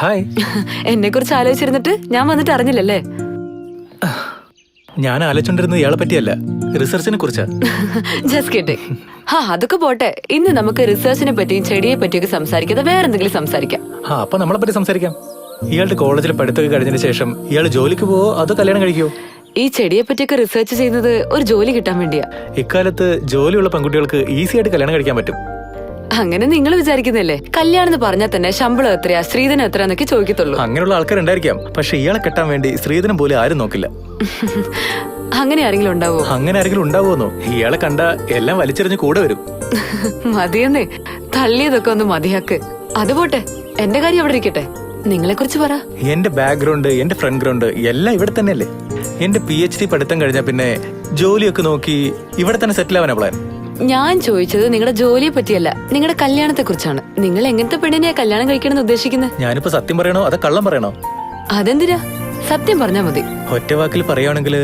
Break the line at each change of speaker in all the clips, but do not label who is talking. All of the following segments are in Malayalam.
ഹായ്.
എന്നെ കുറിച്ച് ആലോചിച്ചിരുന്നിട്ട് ഞാൻ വന്നിട്ട് അറിഞ്ഞില്ലല്ലേ?
ഞാൻ ആലോചിച്ചോണ്ടിരുന്നത് ഇയാളെ പറ്റിയല്ല, റിസർച്ചിനെ കുറിച്ചാ.
ജസ്റ്റ് കേട്ടെ. അതൊക്കെ പോട്ടെ, ഇന്ന് നമുക്ക് റിസർച്ചിനെ പറ്റിയും ചെടിയെ പറ്റിയൊക്കെ സംസാരിക്കാതെ വേറെ എന്തെങ്കിലും സംസാരിക്കാം.
അപ്പൊ നമ്മളെ പറ്റി സംസാരിക്കാം. ഇയാളുടെ കോളേജിൽ പഠിത്തമൊക്കെ കഴിഞ്ഞതിന് ശേഷം ഇയാൾ ജോലിക്ക് പോവോ അതോ കല്യാണം കഴിക്കുവോ?
ഈ ചെടിയെ പറ്റിയൊക്കെ റിസർച്ച് ചെയ്യുന്നത് ഒരു ജോലി കിട്ടാൻ വേണ്ടിയാ.
ഇക്കാലത്ത് ജോലിയുള്ള പെൺകുട്ടികൾക്ക് ഈസി ആയിട്ട് കല്യാണം കഴിക്കാൻ പറ്റും.
അങ്ങനെ നിങ്ങൾ വിചാരിക്കുന്നില്ലേ? കല്യാണം എന്ന് പറഞ്ഞാൽ തന്നെ ശമ്പളം എത്രയാ, സ്ത്രീധനം എത്രയാന്നൊക്കെ ചോദിക്കത്തുള്ളൂ.
അങ്ങനെയുള്ള ആൾക്കാരുണ്ടായിരിക്കാം, പക്ഷെ ഇയാളെ കെട്ടാൻ വേണ്ടി സ്ത്രീധനം പോലും ആരും നോക്കില്ല.
അങ്ങനെ ആരെങ്കിലും ഉണ്ടാവോ?
അങ്ങനെ ആരെങ്കിലും ഉണ്ടാവുമെന്നോ? ഇയാളെ കണ്ട എല്ലാം വലിച്ചെറിഞ്ഞ് കൂടെ വരും.
മതിയെന്നേ, തള്ളിയതൊക്കെ ഒന്ന് മതിയാക്ക്. അതുപോട്ടെ, എന്റെ കാര്യം അവിടെ ഇരിക്കട്ടെ. നിങ്ങളെ കുറിച്ച് പറ.
എന്റെ ബാക്ക്ഗ്രൗണ്ട്, എന്റെ ഫ്രണ്ട് ഗ്രൗണ്ട് എല്ലാം ഇവിടെ തന്നെയല്ലേ. എന്റെ PhD പഠിത്തം കഴിഞ്ഞാ പിന്നെ ജോലിയൊക്കെ നോക്കി ഇവിടെ തന്നെ സെറ്റിൽ ആവാനാ പ്ലാൻ.
ഞാൻ ചോദിച്ചത് നിങ്ങളുടെ ജോലിയെ പറ്റിയല്ല, നിങ്ങളുടെ കല്യാണത്തെ കുറിച്ചാണ്. നിങ്ങൾ എങ്ങനത്തെ പെണ്ണിനെയാ കല്യാണം കഴിക്കണമെന്ന് ഉദ്ദേശിക്കുന്നത്?
ഞാനിപ്പോ സത്യം പറയണോ അതോ കള്ളം പറയണോ?
അതെന്തിനാ? സത്യം പറഞ്ഞാ മതി.
ഒറ്റ വാക്കിൽ പറയുകയാണെങ്കിൽ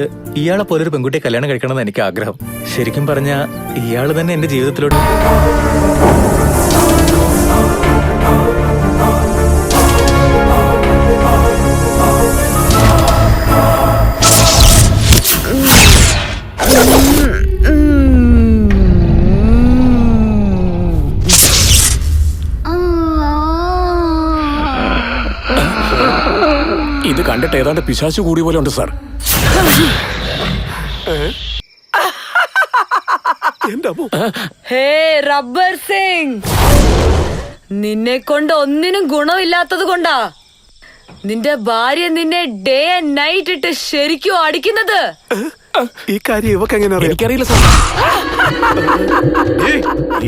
ഇയാളെ പോലൊരു പെൺകുട്ടിയെ കല്യാണം കഴിക്കണമെന്ന് എനിക്ക് ആഗ്രഹം. ശരിക്കും പറഞ്ഞ ഇയാള് തന്നെ എന്റെ ജീവിതത്തിലോട്ട്.
ഇത് കണ്ടിട്ട് ഏതാണ്ട് പിശാചു കൂടി പോലെ ഉണ്ട് സാർ.
ഹേ റബ്ബർ സിംഗ്, നിന്നെ കൊണ്ട് ഒന്നിനും ഗുണമില്ലാത്തത് കൊണ്ടാ നിന്റെ ഭാര്യ നിന്നെ ഡേ ആൻഡ് നൈറ്റ് ഇട്ട് ശരിക്കും അടിക്കുന്നത്.
ഈ കാര്യം ഇവക്ക് എങ്ങനെ അറിയാം?
എനിക്കറിയില്ല സാർ.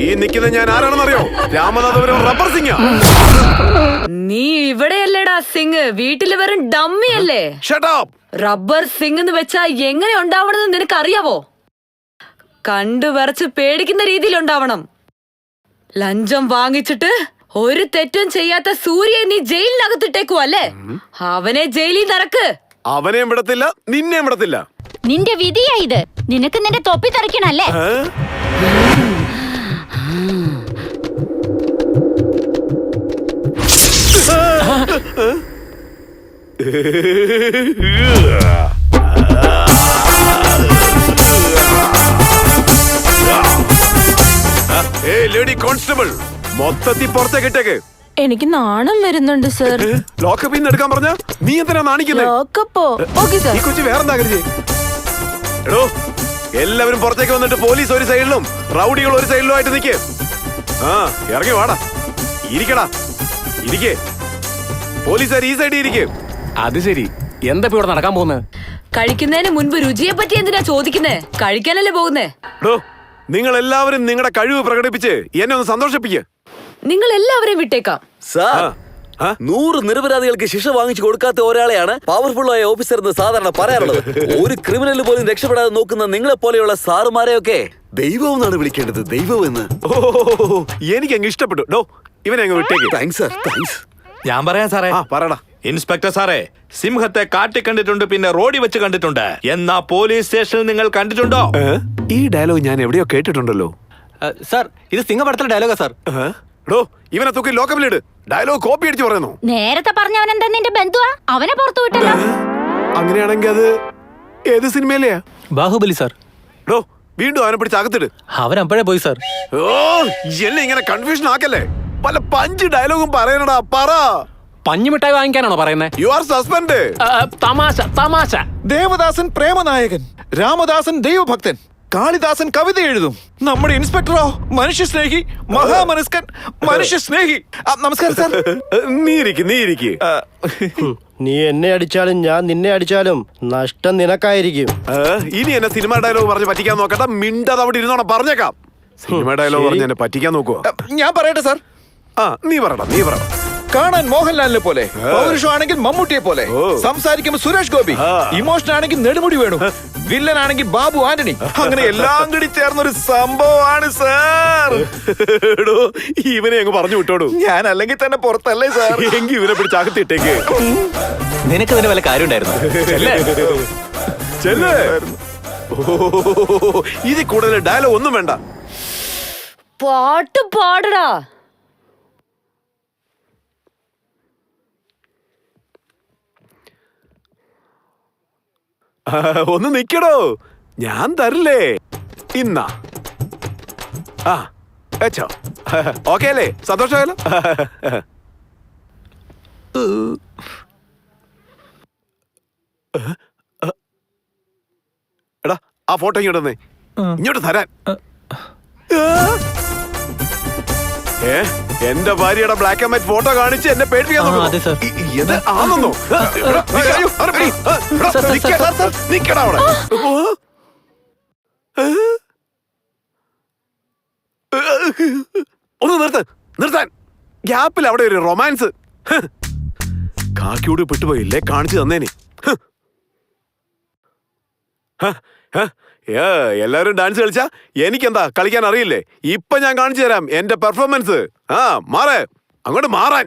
ഈ നിൽക്കുന്ന ഞാൻ ആരാണെന്നറിയോ? രാമനാഥപുരം റബ്ബർ സിംഗ്.
നീ ഇവിടെയല്ലേടാ സിംഗ്, വീട്ടില് വെറും ഡമ്മിയല്ലേ. റബ്ബർ സിംഗ് എന്ന് വെച്ചാ എങ്ങനെ ഉണ്ടാവണമെന്ന് നിനക്ക് അറിയാവോ? കണ്ടു വരച്ച് പേടിക്കുന്ന രീതിയിൽ ഉണ്ടാവണം. ലഞ്ചം വാങ്ങിച്ചിട്ട് ഒരു തെറ്റും ചെയ്യാത്ത സൂര്യയെ നീ ജയിലിനകത്തിട്ടേക്കുവോ അല്ലേ? അവനെ ജയിലിൽ നിറക്ക്.
അവനെയും വിടത്തില്ല, നിന്നെയും വിടത്തില്ല.
നിന്റെ വിധിയാ ഇത്. നിനക്ക് നിന്റെ തൊപ്പി തെറിക്കണല്ലേ?
ലേഡി കോൺസ്റ്റബിൾ, മൊത്തത്തിൽ പുറത്തേക്കിട്ടേക്ക്.
എനിക്ക് നാണം വരുന്നുണ്ട് സർ.
ലോക്കപ്പിൽ നിന്ന് എടുക്കാൻ പറഞ്ഞ നീ എന്തിനാ നാണിക്കുന്നത്? ഈ കൊച്ചു വേറെന്താ കരുതി? എടോ, എല്ലാവരും പുറത്തേക്ക് വന്നിട്ട് പോലീസ് ഒരു സൈഡിലും റൗഡികൾ ഒരു സൈഡിലും ആയിട്ട് നിൽക്ക്. ഇറങ്ങി വാടാ, ഇരിക്കടാ, ഇരിക്കേ. പോലീസുകാർ ഈ സൈഡിൽ ഇരിക്കേ.
അത് ശരി, എന്താ ഇവിടെ നടക്കാൻ പോകുന്നത്?
കഴിക്കുന്നതിന് മുൻപ് രുചിയെ പറ്റി എന്തിനാ ചോദിക്കുന്നേ? കഴിക്കാനല്ലേ പോകുന്നേ?
നിങ്ങൾ എല്ലാവരും നിങ്ങളുടെ കഴിവ് പ്രകടിപ്പിച്ച് എന്നെ ഒന്ന് സന്തോഷിപ്പിക്കുക.
നിങ്ങൾ എല്ലാവരെയും വിട്ടേക്കാം.
100 നിരപരാധികൾക്ക് ശിക്ഷ വാങ്ങിച്ചു കൊടുക്കാത്ത ഒരാളെയാണ് പവർഫുൾ ആയ ഓഫീസർ എന്ന് സാധാരണ പറയാറുള്ളത്. ഒരു ക്രിമിനൽ പോലും രക്ഷപ്പെടാതെ നോക്കുന്ന നിങ്ങളെ പോലെയുള്ള സാറുമാരെയൊക്കെ ദൈവം എന്നാണ് വിളിക്കേണ്ടത്, ദൈവം എന്ന്.
എനിക്ക് അങ്ങ് ഇഷ്ടപ്പെട്ടു. ഇവനെ അങ്ങ് വിട്ടേക്ക്.
Thanks sir, thanks.
ഞാൻ പറയാം സാറേ.
പറടാ.
ഇൻസ്പെക്ടർ സാറേ, സിംഹത്തെ കാട്ടി കണ്ടിട്ടുണ്ട്, പിന്നെ റോഡിൽ വെച്ച് കണ്ടിട്ടുണ്ട്. എന്നാ പോലീസ് സ്റ്റേഷനിൽ നിങ്ങൾ കണ്ടിട്ടുണ്ടോ?
ഈ ഡയലോഗ് ഞാൻ എവിടെയോ കേട്ടിട്ടുണ്ടല്ലോ.
സാർ, ഇത് സിംഹപടത്തിലെ ഡയലോഗാ സാർ.
ഇവനെ തൂക്കി ലോക്കപ്പിലിട്. ഡയലോഗ് കോപ്പി അടിച്ച് പറയുന്നു.
നേരത്തെ പറഞ്ഞവൻ എന്താ നിന്റെ ബന്ധുവാ? അവനെ പുറത്തു വിട്ടല്ലോ.
അങ്ങനെയാണെങ്കിൽ അത് ഏത് സിനിമയിലെയാ?
ബാഹുബലി സാർ.
വീണ്ടും അവനെ പിടിച്ച് അകത്തിട്.
അവൻ അപ്പോഴേ പോയി സാർ.
എന്നെ ഇങ്ങനെ കൺഫ്യൂഷൻ ആക്കല്ലേ. പല പഞ്ച് ഡയലോഗും പറയണടാ, പറ.
പഞ്ഞിമിഠായി വാങ്ങിക്കാനാണോ പറയുന്നത്?
You are suspend.
തമാശ തമാശ.
ദേവദാസൻ പ്രേമനായകൻ, രാമദാസൻ ദൈവഭക്തൻ, കാളിദാസൻ കവിത എഴുതും. നമ്മുടെ ഇൻസ്പെക്ടറോ മനുഷ്യ സ്നേഹി, മഹാമനസ്കൻ, മനുഷ്യ സ്നേഹി. നമസ്കാരം സാർ.
നീ ഇരിക്ക്.
നീ എന്നെ അടിച്ചാലും ഞാൻ നിന്നെ അടിച്ചാലും നഷ്ടം നിനക്കായിരിക്കും.
ഇനി എന്നെ സിനിമ ഡയലോഗ് പറഞ്ഞ് പറ്റിക്കാൻ നോക്കട്ടെ. മിണ്ടാതെ അവിടെ ഇരുന്നോണം, പറഞ്ഞേക്കാം. സിനിമ ഡയലോഗ് പറഞ്ഞ് എന്നെ പറ്റിക്കാൻ നോക്കുവോ?
ഞാൻ പറയട്ടെ സാർ.
നീ പറ.
കാണാൻ മോഹൻലാലിനെ പോലെ, പൗരുഷമാണെങ്കിൽ മമ്മൂട്ടിയെ പോലെ, സംസാരിക്കുമ്പോൾ സുരേഷ് ഗോപി, ഇമോഷൻ ആണെങ്കിൽ നെടുമുടി വേണു, വില്ലൻ ആണെങ്കിൽ ബാബു ആന്റണി. അങ്ങനെ എല്ലാം കൂടി ചേർന്നൊരു സംഭവമാണ് സാർ.
ഇവനെ അങ്ങ് പറഞ്ഞു വിട്ടോടൂ.
ഞാൻ അല്ലെങ്കിൽ തന്നെ പുറത്തല്ലേ സാർ.
എങ്കിൽ ഇവനെ പിടിച്ച് അകത്തിട്ടേക്ക്.
നിനക്ക് തന്നെ വല്ല കാര്യം ഉണ്ടായിരുന്നു?
ഇതിൽ കൂടുതൽ ഡയലോഗ് ഒന്നും വേണ്ട.
പാട്ട് പാടടാ.
ഒന്ന് നിക്കടോ, ഞാൻ തരില്ലേ. ഇന്നാ ആ വെച്ചോ. ഓക്കെ അല്ലേ? സന്തോഷമായല്ലോ. എടാ ആ ഫോട്ടോ ഇങ്ങോട്ടൊന്നേ, ഇങ്ങോട്ട് തരാൻ. എന്റെ ഭാര്യയുടെ ബ്ലാക്ക് ആൻഡ് വൈറ്റ് ഫോട്ടോ കാണിച്ച് എന്നെ പേടിപ്പിക്കാൻ ഇത് ആണെന്നോ? നിക്കടാ അവിടെ. ഒന്ന് നിർത്താൻ ഗ്യാപ്പിൽ അവിടെ ഒരു റൊമാൻസ്. കാക്കിയോട് പെട്ടുപോയില്ലേ, കാണിച്ചു തന്നേനെ. എല്ലാവരും ഡാൻസ് കളിച്ചാ എനിക്കെന്താ കളിക്കാൻ അറിയില്ലേ? ഇപ്പൊ ഞാൻ കാണിച്ചു തരാം എന്റെ പെർഫോമൻസ്. മാറേ, അങ്ങോട്ട് മാറാൻ.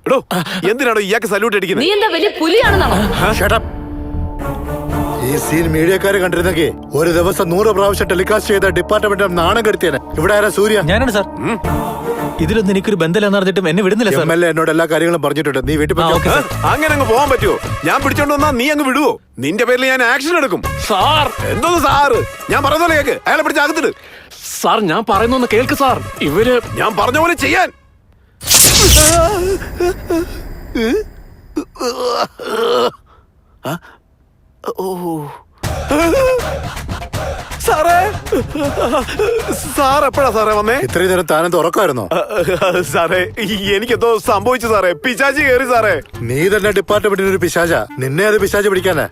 എടോ, എന്തിനാണോ ഇയാൾക്ക് സല്യൂട്ട് അടിക്കുന്നത്?
നീ എന്താ വലിയ പുലിയാണെന്നാണോ?
ഈ സീൻ മീഡിയക്കാര് കണ്ടിരുന്നെങ്കിൽ ഒരു ദിവസം 100 പ്രാവശ്യം ടെലികാസ്റ്റ് ചെയ്ത ഡിപ്പാർട്ട്മെന്റ് നാണം കെടുത്തിയാണ്. ഇവിടെ ആരാ? സൂര്യ.
ഞാനാണ് സാർ. ഇതിലൊന്നും എനിക്കൊരു ബന്ധമില്ലെന്ന് പറഞ്ഞിട്ടും എന്നെ വിടുന്നില്ല സാർ.
MLA എന്നോട് എല്ലാ കാര്യങ്ങളും പറഞ്ഞിട്ടുണ്ട്. നീ വീട്ടിൽ
അങ്ങനെ അങ്ങ് പോകാൻ പറ്റുമോ? ഞാൻ പിടിച്ചോണ്ട് വന്നാ നീ അങ്ങ് വിടുവോ? നിന്റെ പേരിൽ ഞാൻ ആക്ഷൻ എടുക്കും.
സാർ
എന്തോന്ന് സാറ്? ഞാൻ പറയുന്ന പോലെ കേക്ക്. അയാളെ പിടിച്ച് അകത്തിട്.
സാർ ഞാൻ പറയുന്നൊന്ന് കേൾക്ക് സാർ. ഇവര്
ഞാൻ പറഞ്ഞ പോലെ ചെയ്യാൻ. സാറേ, സാർ എപ്പോഴാ സാറേ വന്നേ?
ഇത്രയും നേരം താനെന്ത് ഉറക്കമായിരുന്നോ?
സാറേ, എനിക്കെന്തോ സംഭവിച്ചു സാറേ. പിശാചി കയറി സാറേ.
നീ തന്നെ ഡിപ്പാർട്ട്മെന്റിന് ഒരു പിശാച. നിന്നെ അത് പിശാച് പിടിക്കാനാ.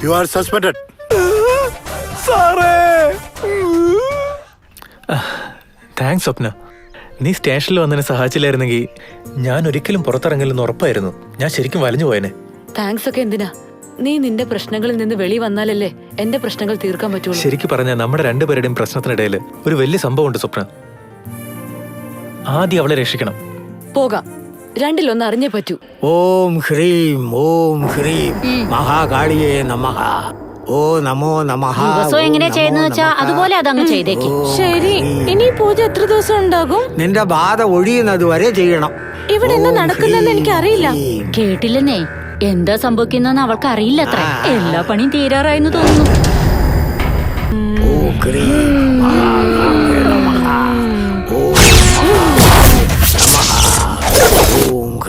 You are suspended.
സാറേ,
താങ്ക്സ് സ്വപ്ന. നീ സ്റ്റേഷനിൽ വന്നതിനെ സഹായിച്ചില്ലായിരുന്നെങ്കിൽ ഞാൻ ഒരിക്കലും പുറത്തിറങ്ങില്ലെന്ന് ഉറപ്പായിരുന്നു. ഞാൻ ശരിക്കും വലഞ്ഞു പോയനെ.
താങ്ക്സ് ഒക്കെ എന്തിനാ? നീ നിന്റെ പ്രശ്നങ്ങളിൽ നിന്ന് വെളി വന്നാലല്ലേ എന്റെ പ്രശ്നങ്ങൾ തീർക്കാൻ പറ്റുള്ളൂ.
ശരിക്കും പറഞ്ഞാൽ നമ്മുടെ രണ്ടുപേരുടെയും പ്രശ്നത്തിനിടയിൽ ഒരു വലിയ സംഭവമുണ്ട് സ്വപ്ന. ആദ്യം അവളെ രക്ഷിക്കണം.
പോകാം, രണ്ടിലൊന്ന് അറിഞ്ഞേ പറ്റൂ.
ഓം ഹ്രീം മഹാകാളിയേ നമഃ. ഓ നമോ നമഃ.
ദിവസം എങ്ങനെ ചെയ്യുന്ന വെച്ചാ അതുപോലെ അതങ്ങ് ചെയ്തേക്ക്.
ശരി, ഇനി പൂജ എത്ര ദിവസം ഉണ്ടാകും?
നിന്റെ ബാധ ഒഴിയുന്നത് വരെ ചെയ്യണം.
ഇവിടെ എന്താ നടക്കുന്നെന്ന് എനിക്ക് അറിയില്ല.
കേട്ടില്ലെന്നേ, എന്താ സംഭവിക്കുന്നെന്ന് അവൾക്ക് അറിയില്ല അത്ര. എല്ലാ പണിയും തീരാറായെന്ന് തോന്നുന്നു.
ഓം ഹ്രീം മഹാകാളിയേ നമഃ.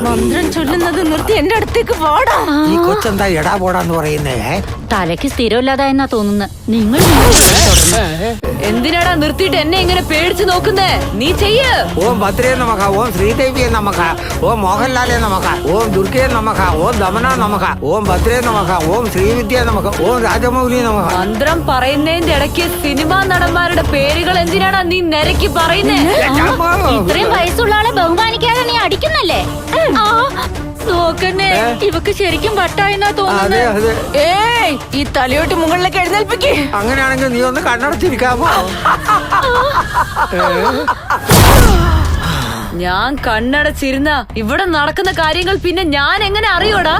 മന്ത്രം ചൊല്ലുന്നത് നിർത്തി എന്റെ അടുത്തേക്ക് വാടാ.
ഈ കൊച്ചെന്താ എടാ പോടാന്ന് പറയുന്നേ?
തലയ്ക്ക് സ്ഥിരമില്ലാതായെന്നാ തോന്നുന്നത്. നിങ്ങൾ
എന്തിനാടാ നിർത്തിയിട്ട് എന്നെ ഇങ്ങനെ പേടിച്ചു നോക്കുന്നേ? നീ ചെയ്യ്.
ഓം ഭദ്രേ നമഃ. ഓം ശ്രീദേവിയെ നമഃ. ഓം മോഹൻലാലേ നമഃ. ഓം ദുർഗേ നമഃ. ഓം ദമന നമഃ. ഓം ഭദ്രേ നമഃ. ഓം ശ്രീവിദ്യ നമഃ. ഓം രാജമൗലി നമഃ.
മന്ത്രം പറയുന്നതിന്റെ ഇടയ്ക്ക് സിനിമാ നടന്മാരുടെ പേരുകൾ എന്തിനാടാ നീ നിരക്കി പറയുന്നേ?
ഇത്രയും വയസ്സുള്ള ആളെ ബഹുമാനിക്കാതെ നീ അടിക്കുന്നല്ലേ? നോക്കന്നെ, ഇവക്ക് ശരിക്കും വട്ടായെന്നാ തോന്നുന്നത്.
ഏയ്, ഈ തലയോട്ട് മുകളിലേക്ക് എഴുന്നേൽപ്പിക്കേ.
അങ്ങനെയാണെങ്കിൽ നീ ഒന്ന് കണ്ണടച്ചിരിക്കാമോ?
ഞാൻ കണ്ണടച്ചിരുന്ന ഇവിടെ നടക്കുന്ന കാര്യങ്ങൾ പിന്നെ ഞാൻ എങ്ങനെ അറിയോടാ?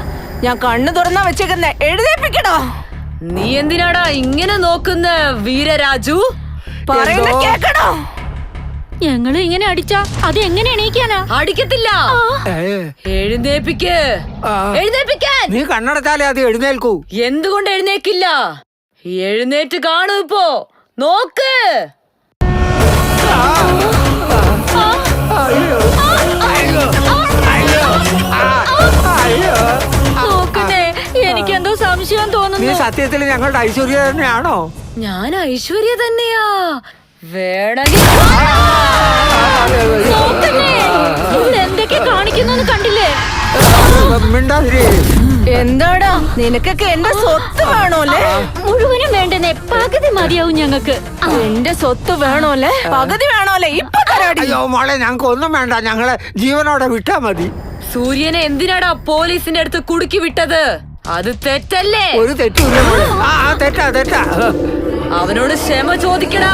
ഞാൻ കണ്ണു തുറന്നാ വെച്ചേക്കുന്നേ. എഴുന്നേൽപ്പിക്കണോ?
നീ എന്തിനാടാ ഇങ്ങനെ നോക്കുന്ന വീരരാജു?
പറയുന്ന കേക്കണോ?
ഞങ്ങള് ഇങ്ങനെ അടിച്ചാ അത് എങ്ങനെ എണീക്കാനാ?
അടിക്കത്തില്ല. എഴുന്നേപ്പിക്ക്. എഴുന്നേപ്പിക്കാൻ.
നീ കണ്ണടച്ചാലേ അത് എഴുന്നേൽക്കൂ.
എന്തുകൊണ്ട് എഴുന്നേക്കില്ല? എഴുന്നേറ്റ് കാണൂ. ഇപ്പോ നോക്ക്.
നോക്കുന്നേ, എനിക്കെന്തോ സംശയം
നീ
തോന്നുന്നു.
സത്യത്തിൽ ഞങ്ങളുടെ ഐശ്വര്യ തന്നെയാണോ?
ഞാൻ ഐശ്വര്യ തന്നെയാ. വേണമെങ്കിൽ
എന്തൊക്കെ കാണിക്കുന്നു കണ്ടില്ലേ?
മിണ്ടാതിരി.
എന്താടാ, നിനക്കൊക്കെ എന്റെ സ്വത്ത് വേണോല്ലേ?
മുഴുവനും വേണ്ടെന്നേ, പകുതി മതിയാവും ഞങ്ങക്ക്.
എന്റെ സ്വത്ത് വേണോല്ലേ? പകുതി വേണോല്ലേ? ഇപ്പൊ തരാടി.
അയ്യോ മോളെ, ഞങ്ങൾക്ക് ഒന്നും വേണ്ട. ഞങ്ങളെ ജീവനോടെ വിട്ടാ മതി.
സൂര്യനെ എന്തിനാടാ പോലീസിന്റെ അടുത്ത് കുടുക്കി വിട്ടത്? അത് തെറ്റല്ലേ?
ഒരു തെറ്റുമില്ല മോളെ. തെറ്റാ.
അവനോട് ക്ഷമ ചോദിക്കടാ.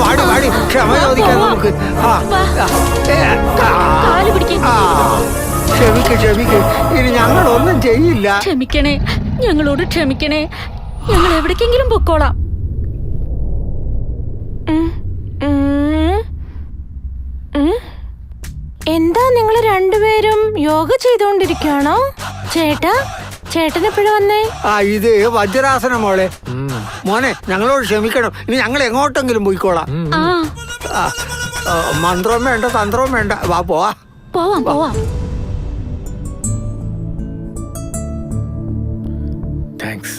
വാടി ക്ഷമ ചോദിക്കാം നമുക്ക്.
കാല് പിടിക്കാൻ.
ക്ഷമിക്ക് ഇനി ഞങ്ങളൊന്നും ചെയ്യില്ല.
ക്ഷമിക്കണേ, ഞങ്ങളോട് ക്ഷമിക്കണേ. ഞങ്ങൾ എവിടേക്കെങ്കിലും പൊക്കോളാം.
എന്താ നിങ്ങൾ രണ്ടുപേരും യോഗ ചെയ്തോണ്ടിരിക്കുകയാണോ? ചേട്ടൻ എപ്പോഴാ വന്നേ?
ഇത് വജ്രാസനം മോളെ. മോനെ ഞങ്ങളോട് ക്ഷമിക്കണം. ഇനി ഞങ്ങൾ എങ്ങോട്ടെങ്കിലും പോയിക്കോളാം. മന്ത്രവും വേണ്ട തന്ത്രവും വേണ്ട. വാ
പോവാം.
താങ്ക്സ്.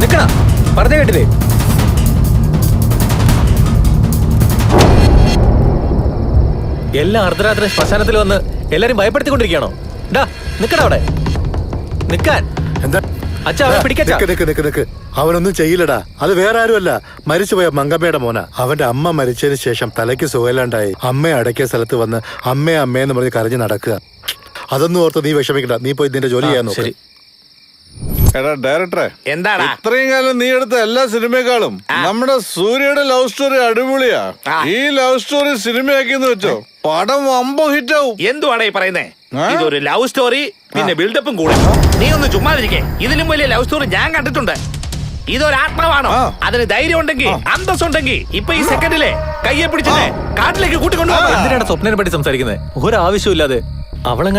നിക്കണ പറഞ്ഞ കേട്ടില്ലേ? എല്ലാ അർദ്ധരാത്രി ശ്മശാനത്തിൽ വന്ന് എല്ലാരും ഭയപ്പെടുത്തിക്കൊണ്ടിരിക്കുകയാണോ? നിക്കടാ അവിടെ നിക്കാൻ.
എന്താ
അച്ഛാ അവനെ പിടിക്കാ.
നിക്ക്. അവനൊന്നും ചെയ്യില്ലടാ. അത് വേറെ ആരുമല്ല, മരിച്ചുപോയ മങ്കമ്മയുടെ മോന. അവന്റെ അമ്മ മരിച്ചതിന് ശേഷം തലയ്ക്ക് സുഖമില്ലാണ്ടായി അമ്മയെ അടക്കിയ സ്ഥലത്ത് വന്ന് അമ്മയെന്ന് പറഞ്ഞ് കരഞ്ഞ് നടക്കുക. അതൊന്നും ഓർത്ത് നീ വിഷമിക്കണ്ട. നീ പോയി നിന്റെ ജോലി ചെയ്യാൻ നോക്ക്.
എടാ ഡയറക്ടറെ,
എന്താടാ
ഇത്രയും കാലം നീ എടുത്ത എല്ലാ സിനിമയെക്കാളും നമ്മുടെ സൂര്യയുടെ ലവ് സ്റ്റോറി അടിപൊളിയാ. ഈ ലവ് സ്റ്റോറി സിനിമയാക്കിന്ന് വെച്ചോ, പടം വമ്പോ ഹിറ്റാവും.
എന്തുവാടാ ഈ പറയുന്നേ? ഇതൊരു ലവ് സ്റ്റോറി, പിന്നെ ബിൽഡപ്പും കൂടെ. നീ ഒന്ന് ചുമ്മാതിരിക്കേ. ഇതിലും വലിയ ലവ് സ്റ്റോറി ഞാൻ കണ്ടിട്ടുണ്ട്. ഇതൊരാത്മാവാണോ? അതിന് ധൈര്യം ഉണ്ടെങ്കിൽ, അന്തസ്സുണ്ടെങ്കിൽ ഇപ്പൊ ഈ സെക്കൻഡിലെ കയ്യെ പിടിച്ചിട്ട് കാട്ടിലേക്ക് കൂട്ടിക്കൊണ്ടുപോകാം.
എന്തിനാണ് സ്വപ്നനെ പറ്റി സംസാരിക്കുന്നത്? ഒരാവശ്യമില്ലാതെ. അവളെങ്ങനെ